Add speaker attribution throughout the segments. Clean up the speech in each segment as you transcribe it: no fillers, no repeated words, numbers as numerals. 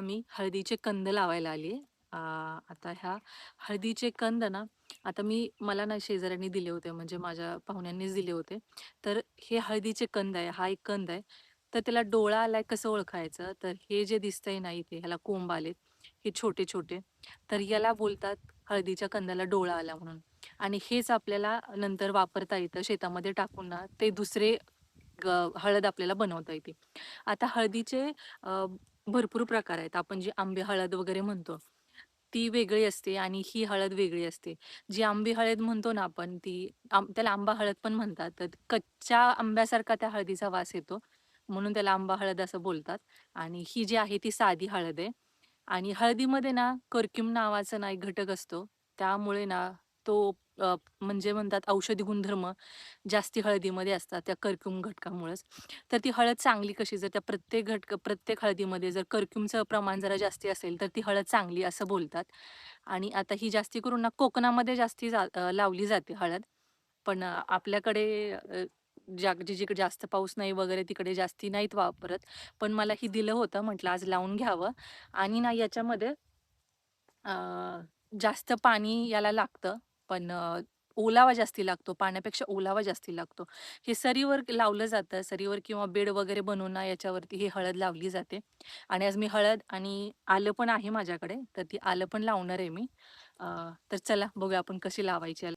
Speaker 1: मी हळदीचे कंद लावायला आली आहे. आता ह्या हळदीचे कंद ना, आता मला ना शेजाऱ्यांनी दिले होते, म्हणजे माझ्या पाहुण्यांनीच दिले होते. तर हे हळदीचे कंद आहे, हा एक कंद आहे. तर त्याला डोळा आलाय कसं ओळखायचं? तर हे जे दिसतंय ना इथे, ह्याला कोंब आलेत, हे छोटे-छोटे. तर याला बोलतात हळदीच्या कंदाला डोळा आला म्हणून. आणि हेच आपल्याला नंतर वापरता येतं शेतामध्ये टाकून ना, ते दुसरे हळद आपल्याला बनवता येते. आता हळदीचे अ, भरपूर प्रकार आहेत. आपण जी आंबे हळद वगैरे म्हणतो, ती वेगळी असते आणि ही हळद वेगळी असते. जी आंबी हळद म्हणतो ना आपण, त्याला आंबा हळद पण म्हणतात. तर कच्च्या आंब्यासारखा त्या हळदीचा वास येतो, म्हणून त्याला आंबा हळद असं बोलतात. आणि ही जी आहे ती साधी हळद आहे. आणि हळदीमध्ये ना कर्क्यूम नावाचा ना एक घटक असतो. त्यामुळे ना तो म्हणजे म्हणतात औषधी गुणधर्म जास्ती हळदीमध्ये असतात त्या कर्क्यूम घटकामुळेच. तर ती हळद चांगली कशी, जर त्या प्रत्येक हळदीमध्ये जर कर्क्यूमचं प्रमाण जरा जास्ती असेल, तर ती हळद चांगली असं बोलतात. आणि आता ही जास्ती करून ना कोकणामध्ये लावली जाते हळद. पण आपल्याकडे जिकडे जास्त पाऊस नाही वगैरे तिकडे जास्ती नाहीत वापरत. पण मला ही दिलं होतं, म्हटलं आज लावून घ्यावं. आणि ना याच्यामध्ये अ, जास्त पाणी याला लागतं, पण ओलावा जास्ती लागतो. पाण्यापेक्षा ओलावा जास्ती लागतो. हे सरीवर लावलं जातं. सरीवर किंवा बेड वगैरे बनवून ना याच्यावरती ही हळद लावली जाते. आणि आज मी हळद आणि आलं पण आहे माझ्याकडे, तर ती आलं पण लावणार आहे मी. अ, तर चला बघूया आपण कशी लावायची याला.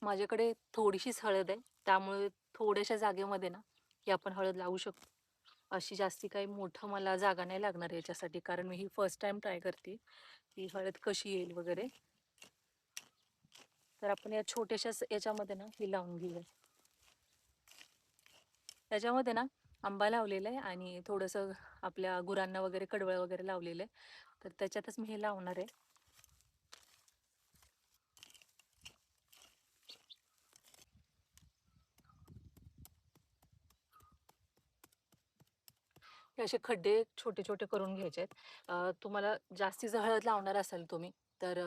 Speaker 1: माझ्याकडे थोडीशीच हळद आहे, त्यामुळे थोड्याशा जागेमध्ये ना ही आपण हळद लावू शकतो. अशी जास्ती काही मोठं मला जागा नाही लागणार याच्यासाठी, कारण मी ही फर्स्ट टाईम ट्राय करते, ही हळद कशी येईल वगैरे. तर आपण या छोट्याशाच याच्यामध्ये ना ही लावून घेऊया. त्याच्यामध्ये ना आंबा लावलेला आहे आणि थोडंसं आपल्या गुरांना वगैरे कडवळ वगैरे लावलेलं आहे. तर त्याच्यातच मी हे लावणार आहे. हे असे खड्डे छोटे-छोटे करून घ्यायचे आहेत. तुम्हाला जास्ती जर हळद लावणार असाल तुम्ही, तर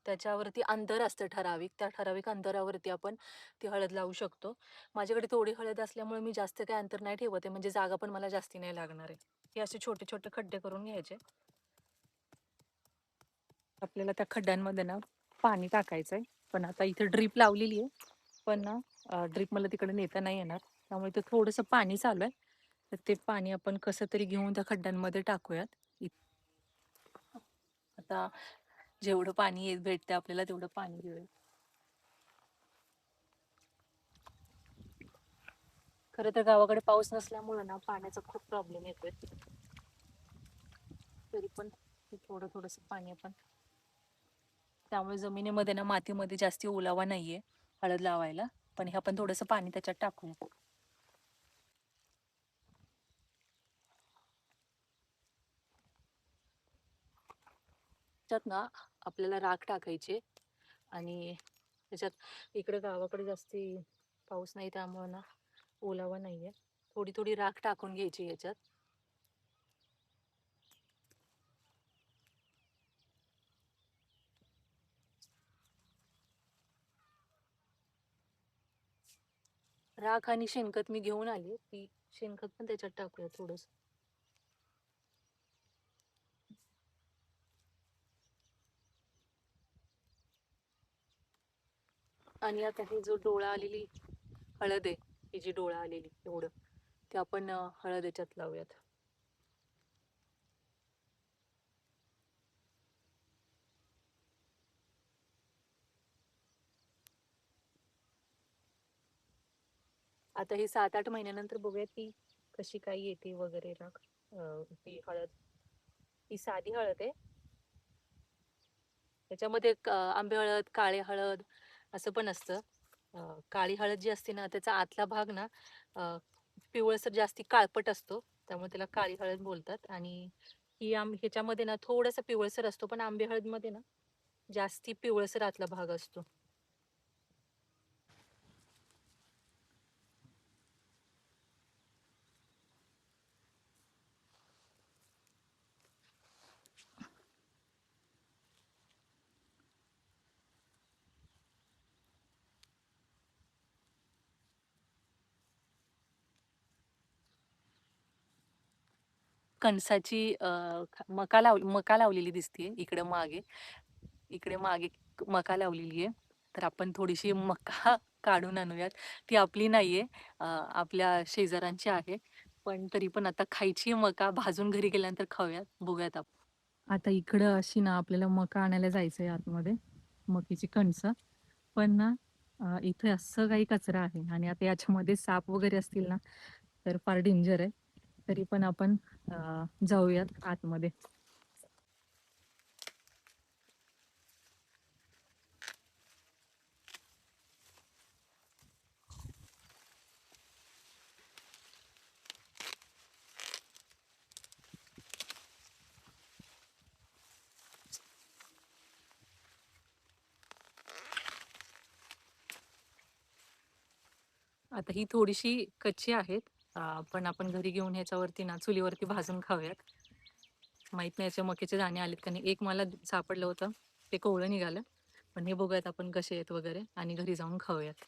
Speaker 1: त्याच्यावरती अंतर असतं ठराविक. त्या ठराविक अंतरावरती आपण ती हळद लावू शकतो. माझ्याकडे थोडी हळद असल्यामुळे मी जास्त काही अंतर नाही ठेवत आहे, म्हणजे जागा पण मला जास्ती नाही लागणार आहे. हे असे छोटे-छोटे खड्डे करून घ्यायचे. आपल्याला त्या खड्ड्यांमध्ये ना पाणी टाकायचं आहे. पण आता इथे ड्रीप लावलेली आहे. पण ना ड्रीप मला तिकडे नेता नाही येणार. त्यामुळे ते थोडंसं पाणी चालू आहे. तर ते पाणी आपण कसं तरी घेऊन त्या खड्ड्यांमध्ये टाकूयात. आता जेवढं पाणी भेटतं आपल्याला तेवढं पाणी घेऊया. खरं तर गावाकडे पाऊस नसल्यामुळे ना पाण्याचा खूप प्रॉब्लेम येतोय. तरी पण थोडं थोडंसं पाणी आपण, त्यामुळे जमिनीमध्ये ना मातीमध्ये जास्ती ओलावा नाहीये हळद लावायला. पण हे आपण थोडंसं पाणी त्याच्यात टाकूया. त्याच्यात ना आपल्याला राख टाकायची आणि त्याच्यात इकडे गावाकडे जास्ती पाऊस नाही, त्यामुळे ना ओलावा नाहीये. थोडी थोडी राख टाकून घ्यायची याच्यात. राख आणि शेणखत मी घेऊन आली, ती शेणखत पण त्याच्यात टाकूया थोडस. आणि आता ही जो डोळा आलेली हळद आहे, ही जी डोळा आलेली एवढं, ते आपण हळद याच्यात लावूयात. आता ही 7-8 महिन्यानंतर बघूयात ती कशी काय येते वगैरे राख. ती हळद, ही साधी हळद आहे. त्याच्यामध्ये आंबे हळद, काळे हळद असं पण असतं. काळी हळद जी असते ना, त्याचा आतला भाग ना पिवळसर जास्ती काळपट असतो, त्यामुळे त्याला काळी हळद बोलतात. आणि ह्याच्यामध्ये ना थोडासा पिवळसर असतो, पण आंबे हळदमध्ये ना जास्ती पिवळसर आतला भाग असतो. कणसाची मका लावलेली दिसतीये इकडे मागे. इकडे मागे मका लावलेली आहे. तर आपण थोडीशी मका काढून आणूयात. ती आपली नाहीये, आपल्या शेजाऱ्यांची आहे. पण तरी पण आता खायची आहे मका, भाजून घरी गेल्यानंतर खाऊयात. बघूयात आपण. आता इकडं अशी ना आपल्याला मका आणायला जायचंय आतमध्ये, मकीची कणसं. पण ना इथे असं काही कचरा आहे आणि आता याच्यामध्ये साप वगैरे असतील ना, तर फार डेंजर आहे. तरी पण आपण जाऊयात आतमध्ये. आता ही थोडीशी कच्ची आहेत. पण आपण घरी घेऊन ह्याच्यावरती ना चुलीवरती भाजून खाऊयात. माहित नाही याचे मक्याचे दाणे आलेत का नाही. एक मला सापडलं होतं, ते कोवळं निघालं. पण हे बघूयात आपण कसे आहेत वगैरे आणि घरी जाऊन खाऊयात.